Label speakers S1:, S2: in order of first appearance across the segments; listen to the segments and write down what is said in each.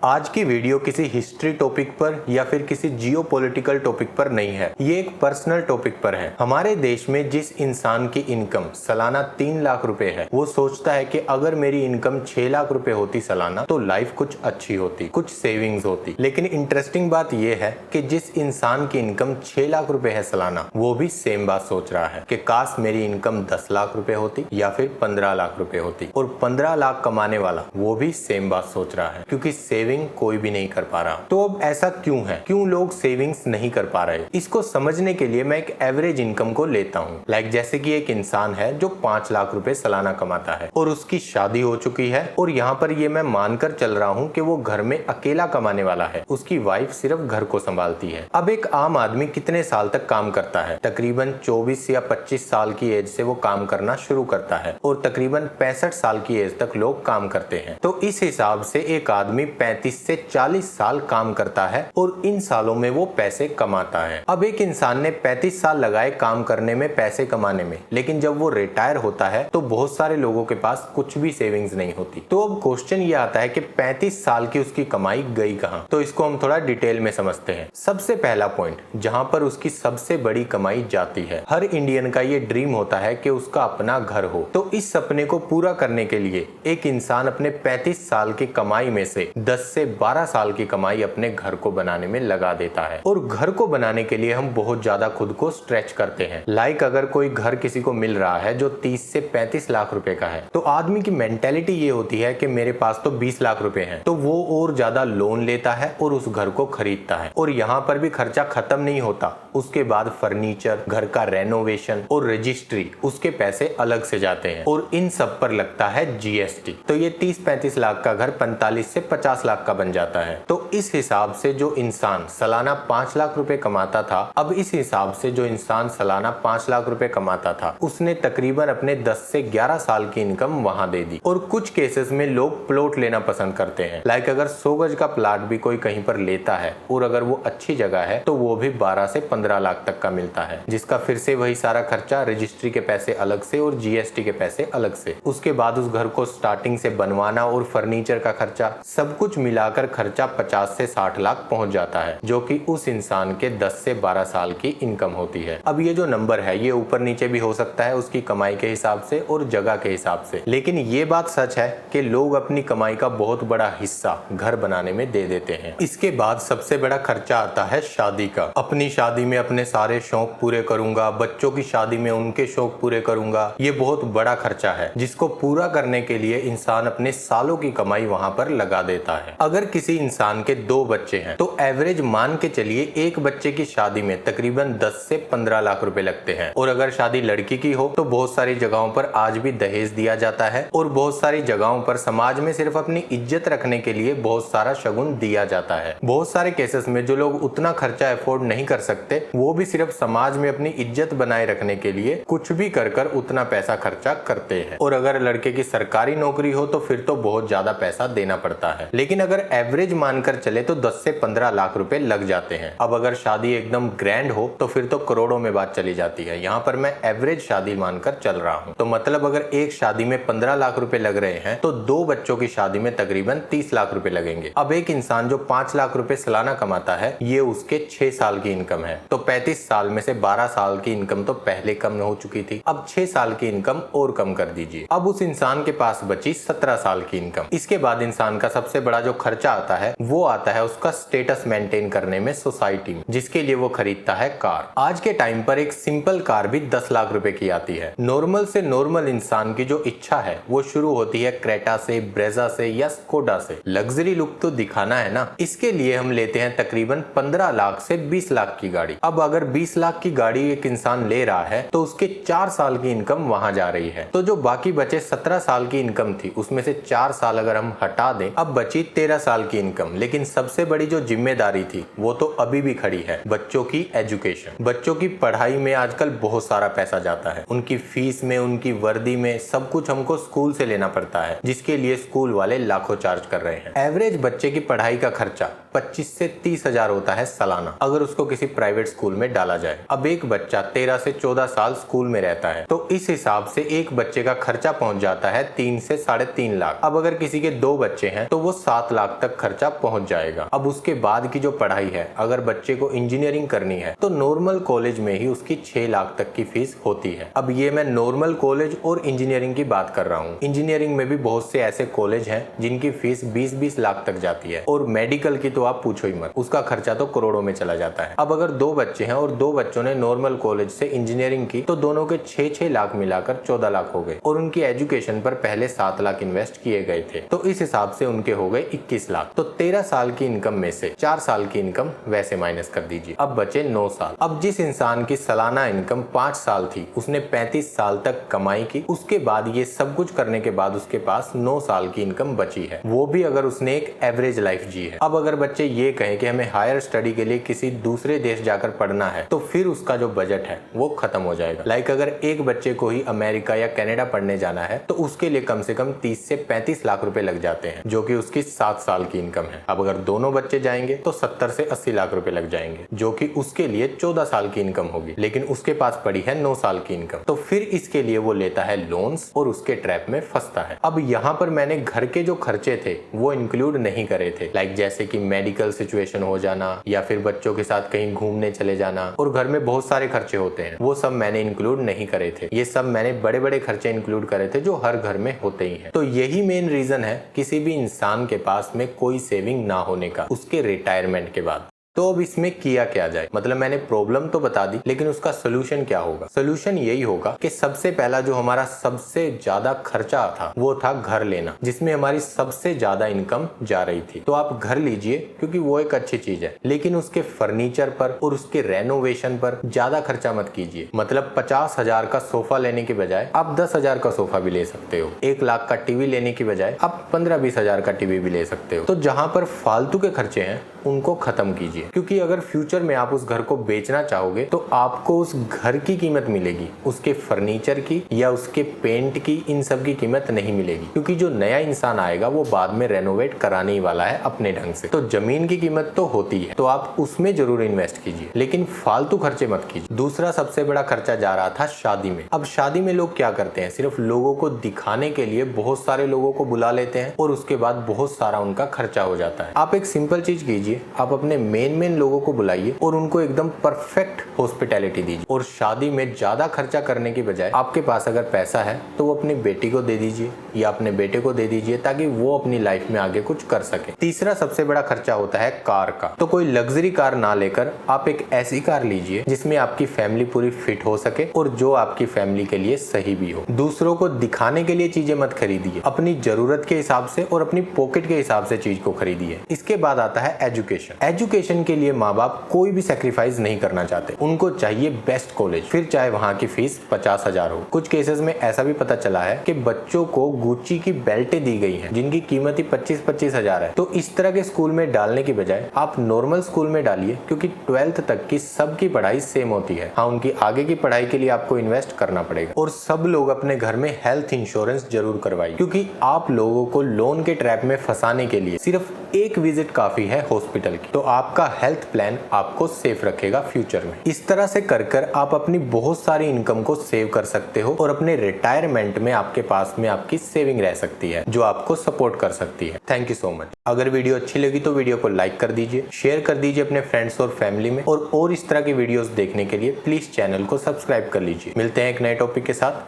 S1: आज की वीडियो किसी हिस्ट्री टॉपिक पर या फिर किसी जियोपॉलिटिकल टॉपिक पर नहीं है। ये एक पर्सनल टॉपिक पर है। हमारे देश में जिस इंसान की इनकम सालाना 3 लाख रुपए है, वो सोचता है कि अगर मेरी इनकम 6 लाख रुपए होती सालाना तो लाइफ कुछ अच्छी होती, कुछ सेविंग्स होती। लेकिन इंटरेस्टिंग बात यह है कि जिस इंसान की इनकम 6 लाख रुपए है सालाना, वो भी सेम बात सोच रहा है कि काश मेरी इनकम 10 लाख रुपए होती या फिर 15 लाख रुपए होती। और 15 लाख कमाने वाला वो भी सेम बात सोच रहा है, क्योंकि सेविंग कोई भी नहीं कर पा रहा। तो अब ऐसा क्यों है? क्यों लोग सेविंग्स नहीं कर पा रहे? इसको समझने के लिए मैं एक एवरेज इनकम को लेता हूँ। जैसे कि एक इंसान है जो 5 लाख रुपए सालाना कमाता है और उसकी शादी हो चुकी है, और यहाँ पर ये मैं मानकर चल रहा हूँ कि वो घर में अकेला कमाने वाला है, उसकी वाइफ सिर्फ घर को संभालती है। अब एक आम आदमी कितने साल तक काम करता है? तकरीबन 24 या 25 साल की एज से वो काम करना शुरू करता है और तकरीबन 65 साल की एज तक लोग काम करते हैं। तो इस हिसाब से एक आदमी 35 से 40 साल काम करता है और इन सालों में वो पैसे कमाता है। अब एक इंसान ने 35 साल लगाए काम करने में, पैसे कमाने में, लेकिन जब वो रिटायर होता है तो बहुत सारे लोगों के पास कुछ भी सेविंग्स नहीं होती। तो अब क्वेश्चन ये आता है कि 35 साल की उसकी कमाई गई कहां? तो इसको हम थोड़ा डिटेल में समझते हैं। सबसे पहला पॉइंट, जहां पर उसकी सबसे बड़ी कमाई जाती है। हर इंडियन का ये ड्रीम होता है कि उसका अपना घर हो। तो इस सपने को पूरा करने के लिए एक इंसान अपने 35 साल की कमाई में से 10 से 12 साल की कमाई अपने घर को बनाने में लगा देता है। और घर को बनाने के लिए हम बहुत ज्यादा खुद को स्ट्रेच करते हैं। अगर कोई घर किसी को मिल रहा है जो 30 से 35 लाख रुपए का है, तो आदमी की मेंटेलिटी ये होती है कि मेरे पास तो 20 लाख रुपए हैं, तो वो और ज्यादा लोन लेता है और उस घर को खरीदता है। और यहाँ पर भी खर्चा खत्म नहीं होता, उसके बाद फर्नीचर, घर का रेनोवेशन और रजिस्ट्री, उसके पैसे अलग से जाते हैं और इन सब पर लगता है जीएसटी। तो ये 30-35 लाख का घर 45 से 50 लाख का बन जाता है। तो इस हिसाब से जो इंसान सालाना 5 लाख रुपए कमाता था, अब इस हिसाब से जो इंसान सालाना 5 लाख रुपए कमाता था, उसने तकरीबन अपने 10 से 11 साल की इनकम वहां दे दी। और कुछ केसेस में लोग प्लॉट लेना पसंद करते हैं। अगर 100 गज का प्लाट भी कोई कहीं पर लेता है और अगर वो अच्छी जगह है तो वो भी 12 से 15 लाख तक का मिलता है, जिसका फिर से वही सारा खर्चा, रजिस्ट्री के पैसे अलग से और जीएसटी के पैसे अलग से। उसके बाद उस घर को स्टार्टिंग से बनवाना और फर्नीचर का खर्चा, सब कुछ मिलाकर खर्चा 50 से 60 लाख पहुंच जाता है, जो कि उस इंसान के 10 से 12 साल की इनकम होती है। अब ये जो नंबर है ये ऊपर नीचे भी हो सकता है उसकी कमाई के हिसाब से और जगह के हिसाब से, लेकिन ये बात सच है कि लोग अपनी कमाई का बहुत बड़ा हिस्सा घर बनाने में दे देते हैं। इसके बाद सबसे बड़ा खर्चा आता है शादी का। अपनी शादी में अपने सारे शौक पूरे करूंगा, बच्चों की शादी में उनके शौक पूरे करूंगा, ये बहुत बड़ा खर्चा है जिसको पूरा करने के लिए इंसान अपने सालों की कमाई वहां पर लगा देता है। अगर किसी इंसान के 2 बच्चे हैं तो एवरेज मान के चलिए एक बच्चे की शादी में तकरीबन 10 से 15 लाख रुपए लगते हैं। और अगर शादी लड़की की हो तो बहुत सारी जगहों पर आज भी दहेज दिया जाता है और बहुत सारी जगहों पर समाज में सिर्फ अपनी इज्जत रखने के लिए बहुत सारा शगुन दिया जाता है। बहुत सारे केसेस में जो लोग उतना खर्चा अफोर्ड नहीं कर सकते, वो भी सिर्फ समाज में अपनी इज्जत बनाए रखने के लिए कुछ भी कर उतना पैसा खर्चा करते हैं। और अगर लड़के की सरकारी नौकरी हो तो फिर तो बहुत ज्यादा पैसा देना पड़ता है। लेकिन अगर एवरेज मानकर चले तो 10 से 15 लाख रुपए लग जाते हैं। अब अगर शादी एकदम ग्रैंड हो तो फिर तो करोड़ों में बात चली जाती है। यहाँ पर मैं एवरेज शादी मानकर चल रहा हूँ। तो मतलब अगर एक शादी में 15 लाख रुपए लग रहे हैं तो 2 बच्चों की शादी में तकरीबन 30 लाख रुपए लगेंगे। अब एक इंसान जो 5 लाख रुपए सालाना कमाता है, ये उसके 6 साल की इनकम है। तो 35 साल में से 12 साल की इनकम तो पहले कम हो चुकी थी, अब 6 साल की इनकम और कम कर दीजिए। अब उस इंसान के पास बची 17 साल की इनकम। इसके बाद इंसान का सबसे बड़ा जो खर्चा आता है वो आता है उसका स्टेटस मेंटेन करने में सोसाइटी में, जिसके लिए वो खरीदता है कार। आज के टाइम पर एक सिंपल कार भी 10 लाख रुपए की आती है। नॉर्मल से नॉर्मल इंसान की जो इच्छा है वो शुरू होती है क्रेटा से, ब्रेजा से या स्कोडा से। लग्जरी लुक तो दिखाना है ना, इसके लिए हम लेते हैं तकरीबन 15 लाख से 20 लाख की गाड़ी। अब अगर 20 लाख की गाड़ी एक इंसान ले रहा है तो उसके 4 साल की इनकम वहां जा रही है। तो जो बाकी बचे 17 साल की इनकम थी, उसमें से 4 साल अगर हम हटा दें, अब बची 13 साल की इनकम। लेकिन सबसे बड़ी जो जिम्मेदारी थी वो तो अभी भी खड़ी है, बच्चों की एजुकेशन। बच्चों की पढ़ाई में आजकल बहुत सारा पैसा जाता है, उनकी फीस में, उनकी वर्दी में, सब कुछ हमको स्कूल से लेना पड़ता है, जिसके लिए स्कूल वाले लाखों चार्ज कर रहे हैं। एवरेज बच्चे की पढ़ाई का खर्चा 25 से 30 हजार होता है सालाना, अगर उसको किसी प्राइवेट स्कूल में डाला जाए। अब एक बच्चा 13 से 14 साल स्कूल में रहता है, तो इस हिसाब से एक बच्चे का खर्चा पहुंच जाता है 3 से 3.5 लाख। अब अगर किसी के 2 बच्चे हैं तो वो 7 7 लाख तक खर्चा पहुंच जाएगा। अब उसके बाद की जो पढ़ाई है, अगर बच्चे को इंजीनियरिंग करनी है तो नॉर्मल कॉलेज में ही उसकी 6 लाख तक की फीस होती है। अब ये मैं नॉर्मल कॉलेज और इंजीनियरिंग की बात कर रहा हूँ। इंजीनियरिंग में भी बहुत से ऐसे कॉलेज हैं जिनकी फीस 20-20 लाख तक जाती है, और मेडिकल की तो आप पूछो ही मत, उसका खर्चा तो करोड़ों में चला जाता है। अब अगर 2 बच्चे हैं और 2 बच्चों ने नॉर्मल कॉलेज से इंजीनियरिंग की तो दोनों के 6-6 लाख मिलाकर 14 लाख हो गए, और उनकी एजुकेशन पर पहले 7 लाख इन्वेस्ट किए गए थे, तो इस हिसाब से उनके हो गए 21 लाख। तो 13 साल की इनकम में से 4 साल की इनकम वैसे माइनस कर दीजिए, अब बचे 9 साल। अब जिस इंसान की सालाना इनकम 5 साल थी, उसने 35 साल तक कमाई की, उसके बाद ये सब कुछ करने के बाद उसके पास 9 साल की इनकम बची है, वो भी अगर उसने एक एवरेज लाइफ जी है। अब अगर बच्चे ये कहें कि हमें हायर स्टडी के लिए किसी दूसरे देश जाकर पढ़ना है, तो फिर उसका जो बजट है वो खत्म हो जाएगा। लाइक अगर एक बच्चे को ही अमेरिका या कनाडा पढ़ने जाना है तो उसके लिए कम से कम 30 से 35 लाख रुपए लग जाते हैं, जो कि उसकी 7 साल की इनकम है। अब अगर दोनों बच्चे जाएंगे तो 70 से 80 लाख रुपए लग जाएंगे, जो कि उसके लिए 14 साल की इनकम होगी, लेकिन उसके पास पड़ी है 9 साल की इनकम। तो फिर इसके लिए वो लेता है लोन्स और उसके ट्रैप में फंसता है। अब यहाँ पर मैंने घर के जो खर्चे थे वो इंक्लूड नहीं करे थे, लाइक जैसे कि मेडिकल सिचुएशन हो जाना या फिर बच्चों के साथ कहीं घूमने चले जाना, और घर में बहुत सारे खर्चे होते हैं, वो सब मैंने इंक्लूड नहीं करे थे। ये सब मैंने बड़े बड़े खर्चे इंक्लूड करे थे जो हर घर में होते ही हैं। तो यही मेन रीजन है किसी भी इंसान के पास में कोई सेविंग ना होने का उसके रिटायरमेंट के बाद। तो अब इसमें किया क्या जाए, मतलब मैंने प्रॉब्लम तो बता दी, लेकिन उसका सोल्यूशन क्या होगा? सोल्यूशन यही होगा कि सबसे पहला जो हमारा सबसे ज्यादा खर्चा था वो था घर लेना, जिसमें हमारी सबसे ज्यादा इनकम जा रही थी। तो आप घर लीजिए क्योंकि वो एक अच्छी चीज है, लेकिन उसके फर्नीचर पर और उसके रेनोवेशन पर ज्यादा खर्चा मत कीजिए। मतलब 50,000 का सोफा लेने की बजाय आप 10,000 का सोफा भी ले सकते हो। 1 लाख का टीवी लेने की बजाय आप 15-20 हजार का टीवी भी ले सकते हो। तो जहां पर फालतू के खर्चे हैं उनको खत्म कीजिए, क्योंकि अगर फ्यूचर में आप उस घर को बेचना चाहोगे तो आपको उस घर की कीमत मिलेगी, उसके फर्नीचर की या उसके पेंट की, इन सब की कीमत नहीं मिलेगी, क्योंकि जो नया इंसान आएगा वो बाद में रेनोवेट कराने ही वाला है अपने ढंग से। तो जमीन की कीमत तो होती है, तो आप उसमें जरूर इन्वेस्ट कीजिए, लेकिन फालतू खर्चे मत कीजिए। दूसरा सबसे बड़ा खर्चा जा रहा था शादी में। अब शादी में लोग क्या करते हैं, सिर्फ लोगों को दिखाने के लिए बहुत सारे लोगों को बुला लेते हैं और उसके बाद बहुत सारा उनका खर्चा हो जाता है। आप एक सिंपल चीज कीजिए, आप अपने मेन लोगों को बुलाइए और उनको एकदम परफेक्ट हॉस्पिटैलिटी दीजिए। और शादी में ज्यादा खर्चा करने की बजाय आपके पास अगर पैसा है तो वो अपनी बेटी को दे दीजिए या अपने बेटे को दे दीजिए, ताकि वो अपनी लाइफ में आगे कुछ कर सके। तीसरा सबसे बड़ा खर्चा होता है कार का। तो कोई लग्जरी कार ना लेकर आप एक ऐसी कार लीजिए जिसमें आपकी फैमिली पूरी फिट हो सके और जो आपकी फैमिली के लिए सही भी हो। दूसरों को दिखाने के लिए चीजें मत खरीदिए, अपनी जरूरत के हिसाब से और अपनी पॉकेट के हिसाब से चीज को खरीदिए। इसके बाद आता है एजुकेशन के लिए माँ बाप कोई भी सैक्रिफाइस नहीं करना चाहते, उनको चाहिए बेस्ट कॉलेज, फिर चाहे वहाँ की फीस 50,000 हो। कुछ केसेस में ऐसा भी पता चला है कि बच्चों को गुच्ची की बेल्टें दी गई हैं जिनकी कीमत ही 25-25 हजार है। तो इस तरह के स्कूल में डालने की बजाय आप नॉर्मल स्कूल में डालिए, क्योंकि 12th तक की सबकी पढ़ाई सेम होती है। हाँ, उनकी आगे की पढ़ाई के लिए आपको इन्वेस्ट करना पड़ेगा। और सब लोग अपने घर में हेल्थ इंश्योरेंस जरूर करवाइए, क्योंकि आप लोगों को लोन के ट्रैप में फंसाने के लिए सिर्फ एक विजिट काफी है हॉस्पिटल की। तो आपका हेल्थ प्लान आपको सेफ रखेगा फ्यूचर में। इस तरह से कर आप अपनी बहुत सारी इनकम को सेव कर सकते हो और अपने रिटायरमेंट में आपके पास में आपकी सेविंग रह सकती है, जो आपको सपोर्ट कर सकती है। Thank you so much. अगर वीडियो अच्छी लगी तो वीडियो को लाइक कर दीजिए, शेयर कर दीजिए अपने फ्रेंड्स और फैमिली में, और इस तरह की वीडियोस देखने के लिए प्लीज चैनल को सब्सक्राइब कर लीजिए। मिलते हैं एक नए टॉपिक के साथ।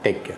S1: Take care.